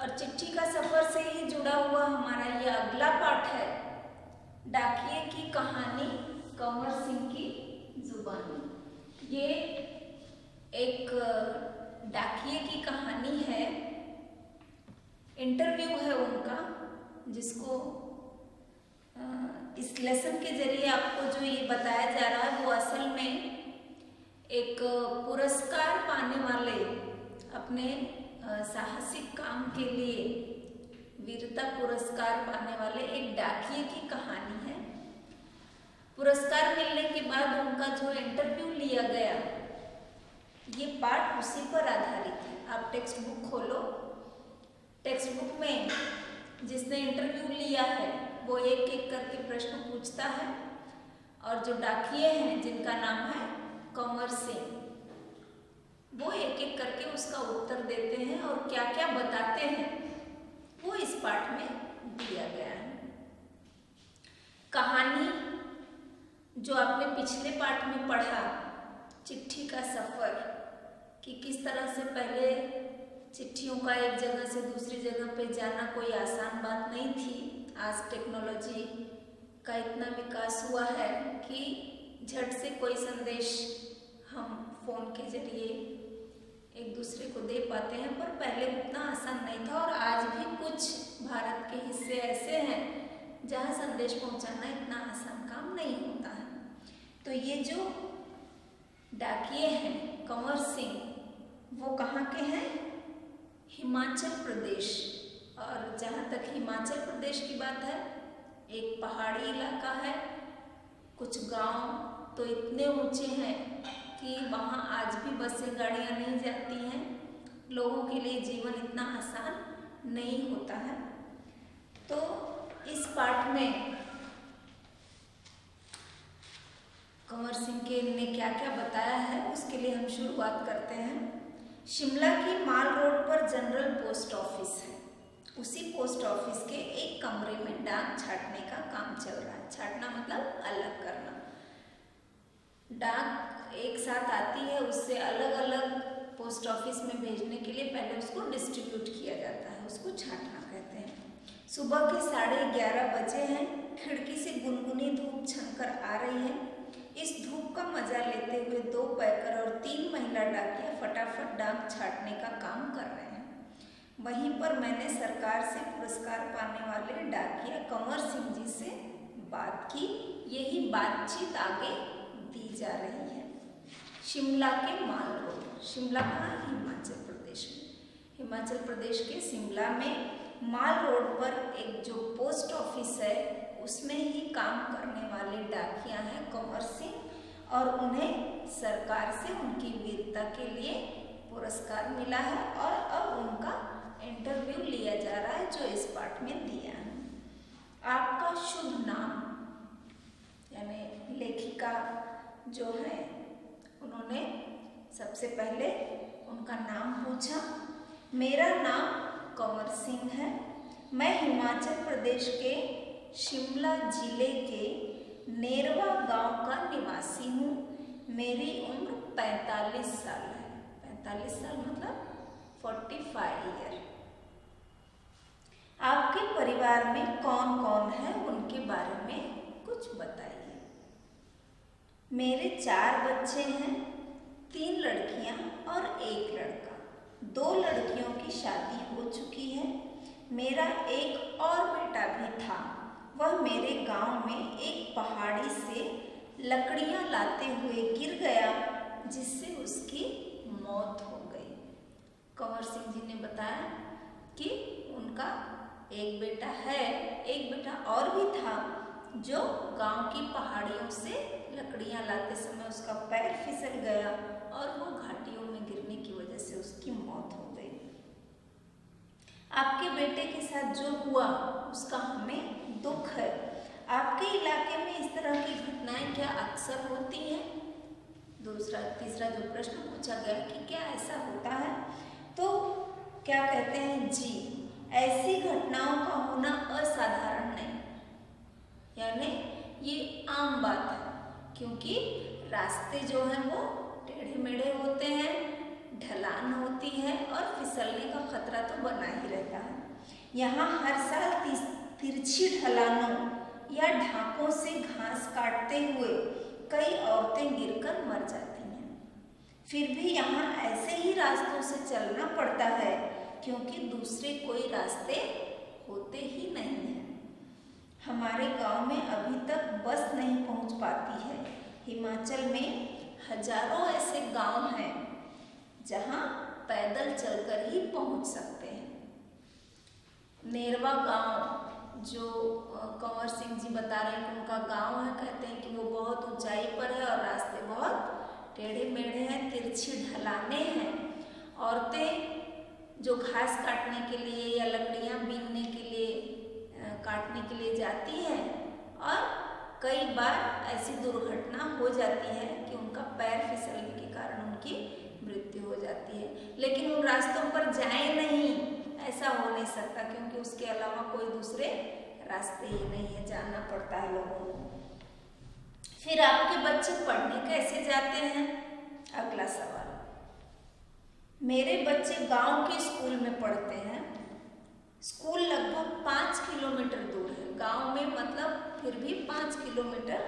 और चिट्ठी का सफर से ही जुड़ा हुआ हमारा ये अगला पाठ है, डाकिये की कहानी कंवर सिंह की जुबानी। ये एक डाकिये की कहानी है, इंटरव्यू है उनका, जिसको इस लेसन के जरिए आपको जो ये बताया जा रहा है वो असल में एक पुरस्कार पाने वाले, अपने साहसिक काम के लिए वीरता पुरस्कार पाने वाले एक डाकिये की कहानी है। पुरस्कार मिलने के बाद उनका जो इंटरव्यू लिया गया, ये पाठ उसी पर आधारित है। आप टेक्स्ट बुक खोलो, टेक्स्ट बुक में जिसने इंटरव्यू लिया है वो एक एक करके प्रश्न पूछता है, और जो डाकिये हैं जिनका नाम है कंवर सिंह, वो एक एक करके उसका उत्तर देते हैं और क्या क्या बताते हैं वो इस पाठ में दिया गया है। कहानी जो आपने पिछले पाठ में पढ़ा, चिट्ठी का सफर, कि किस तरह से पहले चिट्ठियों का एक जगह से दूसरी जगह पे जाना कोई आसान बात नहीं थी। आज टेक्नोलॉजी का इतना विकास हुआ है कि झट से कोई संदेश हम फोन के जरिए एक दूसरे को दे पाते हैं, पर पहले उतना आसान नहीं था। और आज भी कुछ भारत के हिस्से ऐसे हैं जहाँ संदेश पहुँचाना इतना आसान काम नहीं होता है। तो ये जो डाकिये हैं कंवर सिंह, वो कहाँ के हैं? हिमाचल प्रदेश। और जहाँ तक हिमाचल प्रदेश की बात है, एक पहाड़ी इलाका है, कुछ गांव तो इतने ऊंचे हैं कि वहाँ आज भी बसें गाड़ियाँ नहीं जाती हैं, लोगों के लिए जीवन इतना आसान नहीं होता है। तो इस पाठ में कंवर सिंह के ने क्या क्या बताया है उसके लिए हम शुरुआत करते हैं। शिमला की माल रोड पर जनरल पोस्ट ऑफिस है। उसी पोस्ट ऑफिस के एक कमरे में डाक छाटने का काम चल रहा है। छाटना मतलब अलग करना। डाक एक साथ आती है, उससे अलग अलग पोस्ट ऑफिस में भेजने के लिए पहले उसको डिस्ट्रीब्यूट किया जाता है, उसको छाटना कहते हैं। सुबह के 11:30 बजे हैं। खिड़की से गुनगुनी धूप छनकर आ रही है। इस धूप का मजा लेते हुए 2 पैकर और 3 महिला डाकिया फटाफट डाक छाटने का काम कर रहे हैं। वहीं पर मैंने सरकार से पुरस्कार पाने वाले डाकिया कंवर सिंह जी से बात की। यही बातचीत आगे दी जा रही है। शिमला के माल रोड, शिमला कहाँ? हिमाचल प्रदेश में। हिमाचल प्रदेश के शिमला में माल रोड पर एक जो पोस्ट ऑफिस है उसमें ही काम करने वाले डाकिया हैं कंवर सिंह, और उन्हें सरकार से उनकी वीरता के लिए पुरस्कार मिला है और अब उनका इंटरव्यू लिया जा रहा है जो इस पाठ में दिया है। आपका शुभ नाम, यानी लेखिका जो है उन्होंने सबसे पहले उनका नाम पूछा। मेरा नाम कंवर सिंह है। मैं हिमाचल प्रदेश के शिमला जिले के नेरवा गांव का निवासी हूँ। मेरी उम्र 45 साल है। 45 साल मतलब 45 ईयर। आपके परिवार में कौन कौन है उनके बारे में कुछ बताइए। मेरे 4 बच्चे हैं, 3 लड़कियां और 1 लड़का। 2 लड़कियों की शादी हो चुकी है। मेरा एक और बेटा भी था। वह मेरे गांव में एक पहाड़ी से लकड़ियां लाते हुए गिर गया, जिससे उसकी मौत हो गई। कंवर सिंह जी ने बताया कि उनका एक बेटा है, एक बेटा और भी था जो गांव की पहाड़ियों से लकड़ियां लाते समय उसका पैर फिसल गया और वो घाटियों में गिरने की वजह से उसकी मौत हो गई। आपके बेटे के साथ जो हुआ उसका हमें दुख है। आपके इलाके में इस तरह की घटनाएं क्या अक्सर होती हैं? तीसरा जो प्रश्न पूछा गया कि क्या ऐसा होता है, तो क्या कहते हैं? जी, ऐसी घटनाओं का होना असाधारण नहीं, यानी ये आम बात है, क्योंकि रास्ते जो हैं वो टेढ़े मेढ़े होते हैं, ढलान होती है और फिसलने का खतरा तो बना ही रहता है। यहाँ हर साल तिरछी ढलानों या ढाकों से घास काटते हुए कई औरतें गिरकर मर जाती हैं। फिर भी यहाँ ऐसे ही रास्तों से चलना पड़ता है क्योंकि दूसरे कोई रास्ते होते ही नहीं हैं। हमारे गांव में अभी तक बस नहीं पहुंच पाती है। हिमाचल में हजारों ऐसे गांव हैं जहां पैदल चलकर ही पहुंच सकते हैं। नेरवा गांव जो कंवर सिंह जी बता रहे हैं कि उनका गांव है, कहते हैं कि वो बहुत ऊंचाई पर है और रास्ते बहुत टेढ़े मेढ़े हैं, तिरछी ढलाने हैं। औरतें जो घास काटने के लिए या लकड़ियां बीनने के लिए काटने के लिए जाती हैं और कई बार ऐसी दुर्घटना हो जाती है कि उनका पैर फिसलने के कारण उनकी मृत्यु हो जाती है। लेकिन उन रास्तों पर जाएं नहीं, ऐसा हो नहीं सकता क्योंकि उसके अलावा कोई दूसरे रास्ते ही नहीं है, जाना पड़ता है लोगों को। फिर आपके बच्चे पढ़ने कैसे जाते हैं? अगला सवाल। मेरे बच्चे गांव के स्कूल में पढ़ते हैं। स्कूल लगभग 5 किलोमीटर दूर है। गांव में मतलब फिर भी 5 किलोमीटर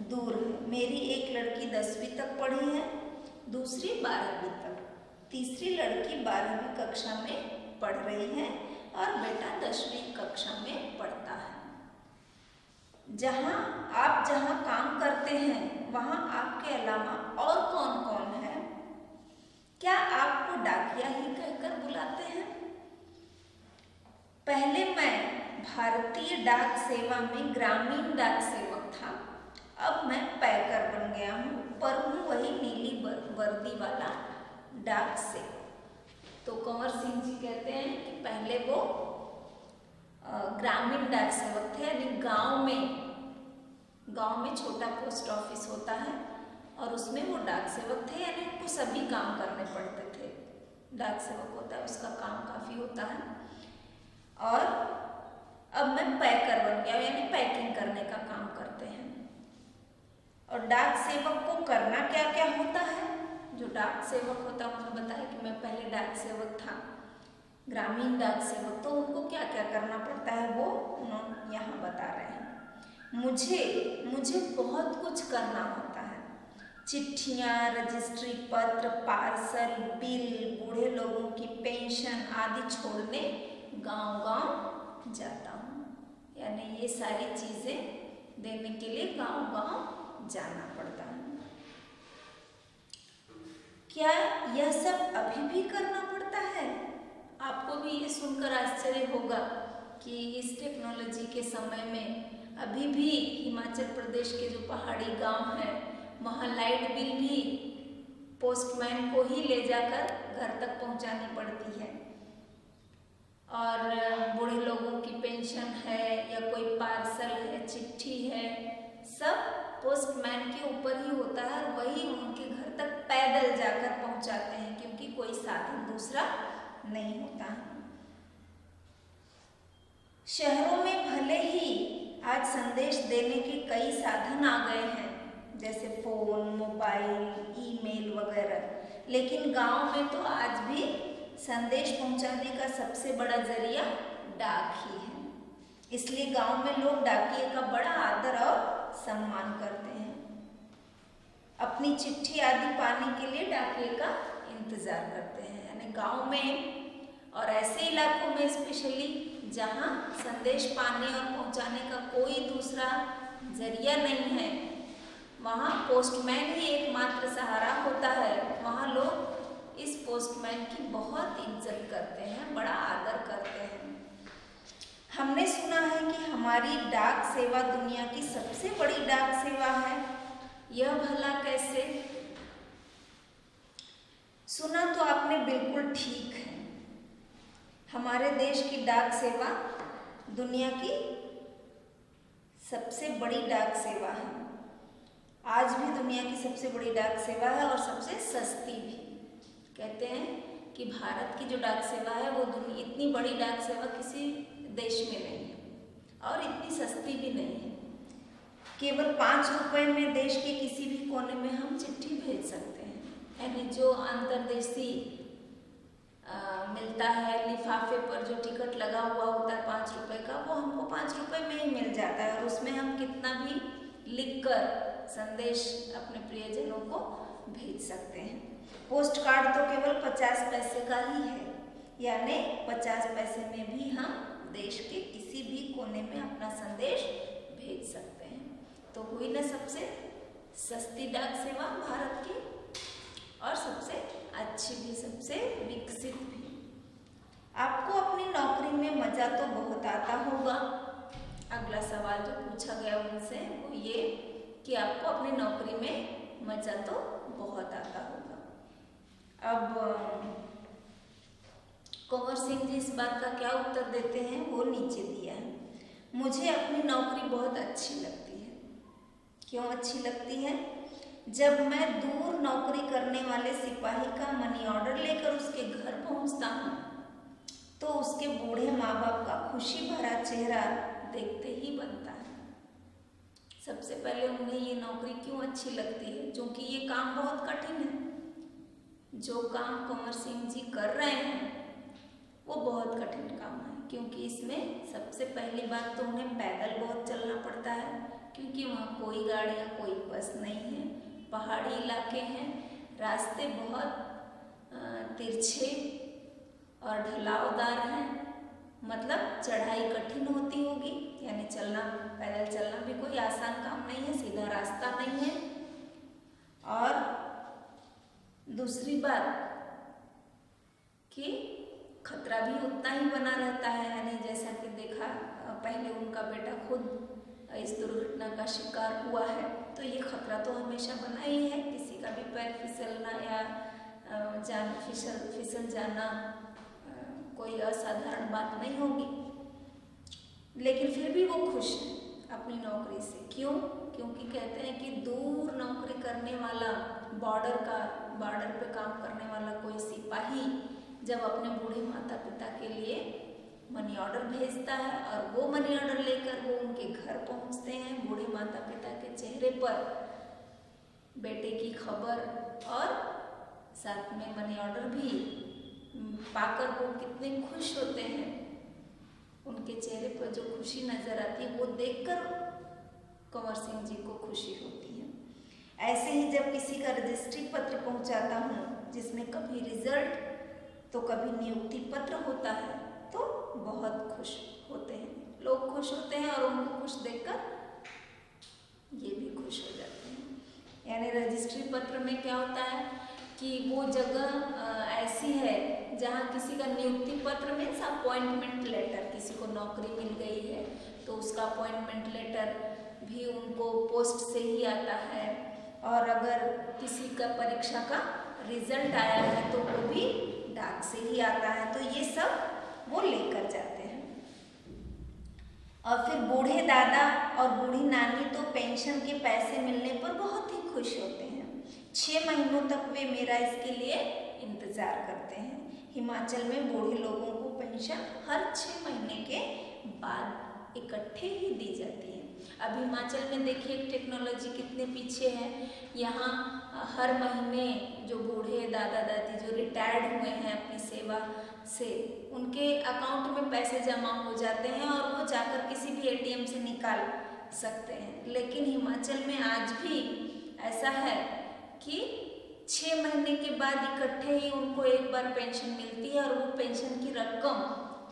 दूर है। मेरी एक लड़की 10वीं तक पढ़ी है, दूसरी 12वीं तक, तीसरी लड़की 12वीं कक्षा में पढ़ रही है और बेटा 10वीं कक्षा में पढ़ता है। जहाँ काम करते हैं वहाँ आपके अलावा और कौन कौन है? क्या आपको डाकिया ही कहकर बुलाते हैं? पहले मैं भारतीय डाक सेवा में ग्रामीण डाक सेवक था, अब मैं पैकर बन गया हूँ, पर हूँ वही नीली वर्दी वाला डाक सेवक। तो कंवर सिंह जी कहते हैं कि पहले वो ग्रामीण डाक सेवक थे, यानी गांव में छोटा पोस्ट ऑफिस होता है और उसमें वो डाक सेवक थे, यानी उनको सभी काम करने पड़ते थे। डाक सेवक होता है उसका काम काफ़ी होता है। और अब मैं पैकर बन गया, यानी पैकिंग करने का काम करते हैं। और डाक सेवक को करना क्या क्या होता है? जो डाक सेवक होता है, उन्होंने बताया कि मैं पहले डाक सेवक था, ग्रामीण डाक सेवक, तो उनको क्या क्या करना पड़ता है वो उन्होंने यहाँ बता रहे हैं। मुझे बहुत कुछ करना होता है। चिट्ठियाँ, रजिस्ट्री पत्र, पार्सल, बिल, बूढ़े लोगों की पेंशन आदि छोड़ने गांव-गांव जाता हूँ, यानी ये सारी चीज़ें देने के लिए गांव-गांव जाना पड़ता है। क्या यह सब अभी भी करना पड़ता है? आपको भी ये सुनकर आश्चर्य होगा कि इस टेक्नोलॉजी के समय में अभी भी हिमाचल प्रदेश के जो पहाड़ी गांव हैं वहाँ लाइट बिल भी पोस्टमैन को ही ले जाकर घर तक पहुँचानी पड़ती है। और बूढ़े लोगों की पेंशन है या कोई पार्सल है, चिट्ठी है, सब पोस्टमैन के ऊपर ही होता है और वही उनके घर तक पैदल जाकर पहुंचाते हैं क्योंकि कोई साधन दूसरा नहीं होता है। शहरों में भले ही आज संदेश देने के कई साधन आ गए हैं जैसे फोन, मोबाइल, ईमेल वगैरह, लेकिन गांव में तो आज भी संदेश पहुंचाने का सबसे बड़ा जरिया डाक ही है। इसलिए गांव में लोग डाकिये का बड़ा आदर और सम्मान करते हैं। अपनी चिट्ठी आदि पाने के लिए डाकिये का इंतजार करते हैं। यानी गांव में और ऐसे इलाकों में स्पेशली जहां संदेश पाने और पहुंचाने का कोई दूसरा जरिया नहीं है, वहाँ पोस्टमैन ही एकमात्र सहारा होता है। वहाँ लोग इस पोस्टमैन की बहुत इज्जत करते हैं, बड़ा आदर करते हैं। हमने सुना है कि हमारी डाक सेवा दुनिया की सबसे बड़ी डाक सेवा है। यह भला कैसे? सुना तो आपने बिल्कुल ठीक है। हमारे देश की डाक सेवा दुनिया की सबसे बड़ी डाक सेवा है। आज भी दुनिया की सबसे बड़ी डाक सेवा है और सबसे सस्ती भी। कहते हैं कि भारत की जो डाक सेवा है वो इतनी बड़ी डाक सेवा किसी देश में नहीं है और इतनी सस्ती भी नहीं है। केवल 5 रुपए में देश के किसी भी कोने में हम चिट्ठी भेज सकते हैं। यानी जो अंतर्देशीय मिलता है लिफाफे पर जो टिकट लगा हुआ होता है 5 रुपए का, वो हमको 5 रुपए में ही मिल जाता है और उसमें हम कितना भी लिखकर संदेश अपने प्रियजनों को भेज सकते हैं। पोस्ट कार्ड तो केवल 50 पैसे का ही है, यानी 50 पैसे में भी हम देश के किसी भी कोने में अपना संदेश भेज सकते हैं। तो हुई ना सबसे सस्ती डाक सेवा भारत की और सबसे अच्छी भी, सबसे विकसित भी। आपको अपनी नौकरी में मजा तो बहुत आता होगा। अगला सवाल जो पूछा गया उनसे वो ये कि आपको अपनी नौकरी में मजा तो बहुत आता होगा। अब कंवर सिंह जी इस बात का क्या उत्तर देते हैं वो नीचे दिया है। मुझे अपनी नौकरी बहुत अच्छी लगती है। क्यों अच्छी लगती है? जब मैं दूर नौकरी करने वाले सिपाही का मनी ऑर्डर लेकर उसके घर पहुंचता हूं तो उसके बूढ़े माँ बाप का खुशी भरा चेहरा देखते ही बनता है। सबसे पहले उन्हें ये नौकरी क्यों अच्छी लगती है? क्योंकि ये काम बहुत कठिन है। जो काम कंवर सिंह जी कर रहे हैं वो बहुत कठिन काम है, क्योंकि इसमें सबसे पहली बात तो उन्हें पैदल बहुत चलना पड़ता है, क्योंकि वहाँ कोई गाड़ियाँ कोई बस नहीं है, पहाड़ी इलाके हैं, रास्ते बहुत तिरछे और ढलावदार हैं, मतलब चढ़ाई कठिन होती होगी, यानी चलना पैदल चलना भी कोई आसान काम नहीं है, सीधा रास्ता नहीं है। और दूसरी बात कि खतरा भी उतना ही बना रहता है, यानी जैसा कि देखा पहले उनका बेटा खुद इस दुर्घटना का शिकार हुआ है, तो ये खतरा तो हमेशा बना ही है। किसी का भी पैर फिसलना या जान फिसल जाना कोई असाधारण बात नहीं होगी, लेकिन फिर भी वो खुश है अपनी नौकरी से। क्यों? क्योंकि कहते हैं कि दूर नौकरी करने वाला बॉर्डर पे काम करने वाला कोई सिपाही जब अपने बूढ़े माता पिता के लिए मनी ऑर्डर भेजता है और वो मनी ऑर्डर लेकर वो उनके घर पहुंचते हैं, बूढ़े माता पिता के चेहरे पर बेटे की खबर और साथ में मनी ऑर्डर भी पाकर वो कितने खुश होते हैं, उनके चेहरे पर जो खुशी नजर आती है वो देखकर कंवर सिंह जी को खुशी होती है। ऐसे ही जब किसी का रजिस्ट्री पत्र पहुंचाता हूँ जिसमें कभी रिजल्ट तो कभी नियुक्ति पत्र होता है तो बहुत खुश होते हैं, लोग खुश होते हैं और उनको खुश देखकर ये भी खुश हो जाते हैं। यानी रजिस्ट्री पत्र में क्या होता है कि वो जगह ऐसी है जहाँ किसी का नियुक्ति पत्र मीन्स अपॉइंटमेंट लेटर, किसी को नौकरी मिल गई है तो उसका अपॉइंटमेंट लेटर भी उनको पोस्ट से ही आता है, और अगर किसी का परीक्षा का रिजल्ट आया है तो वो भी डाक से ही आता है, तो ये सब वो लेकर जाते हैं। और फिर बूढ़े दादा और बूढ़ी नानी तो पेंशन के पैसे मिलने पर बहुत ही खुश होते हैं। 6 महीनों तक वे मेरा इसके लिए इंतजार करते हैं। हिमाचल में बूढ़े लोगों को पेंशन हर 6 महीने के बाद इकट्ठे ही दी जाती है। अब हिमाचल में देखिए टेक्नोलॉजी कितने पीछे है। यहाँ हर महीने जो बूढ़े दादा दादी जो रिटायर्ड हुए हैं अपनी सेवा से, उनके अकाउंट में पैसे जमा हो जाते हैं और वो जाकर किसी भी एटीएम से निकाल सकते हैं। लेकिन हिमाचल में आज भी ऐसा है कि 6 महीने के बाद इकट्ठे ही उनको एक बार पेंशन मिलती है और वो पेंशन की रकम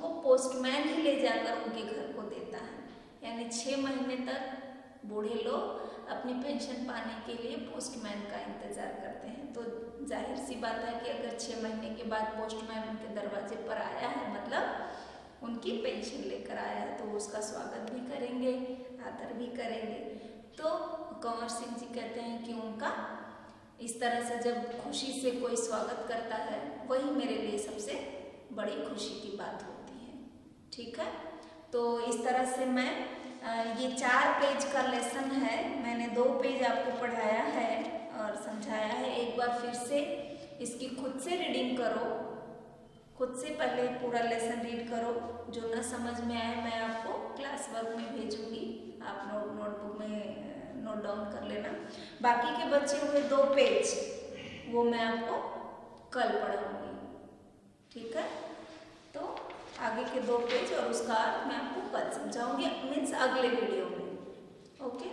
वो पोस्टमैन ही ले जाकर उनके घर को देता है। यानी 6 महीने तक बूढ़े लोग अपनी पेंशन पाने के लिए पोस्टमैन का इंतजार करते हैं। तो जाहिर सी बात है कि अगर 6 महीने के बाद पोस्टमैन उनके दरवाजे पर आया है, मतलब उनकी पेंशन लेकर आया है, तो उसका स्वागत भी करेंगे, आदर भी करेंगे। तो कंवर सिंह जी कहते हैं कि उनका इस तरह से जब खुशी से कोई स्वागत करता है वही मेरे लिए सबसे बड़ी खुशी की बात होती है। ठीक है, तो इस तरह से मैं ये 4 पेज का लेसन है, मैंने 2 पेज आपको पढ़ाया है और समझाया है। एक बार फिर से इसकी खुद से रीडिंग करो, खुद से पहले पूरा लेसन रीड करो। जो ना समझ में आए मैं आपको क्लास वर्क में भेजूंगी, आप नोटबुक में नोट डाउन कर लेना। बाकी के बचे हुए 2 पेज वो मैं आपको कल पढ़ाऊंगी, ठीक है। तो आगे के 2 पेज और उसका अर्थ मैं आपको कल समझाऊंगी, मीन्स अगले वीडियो में। ओके।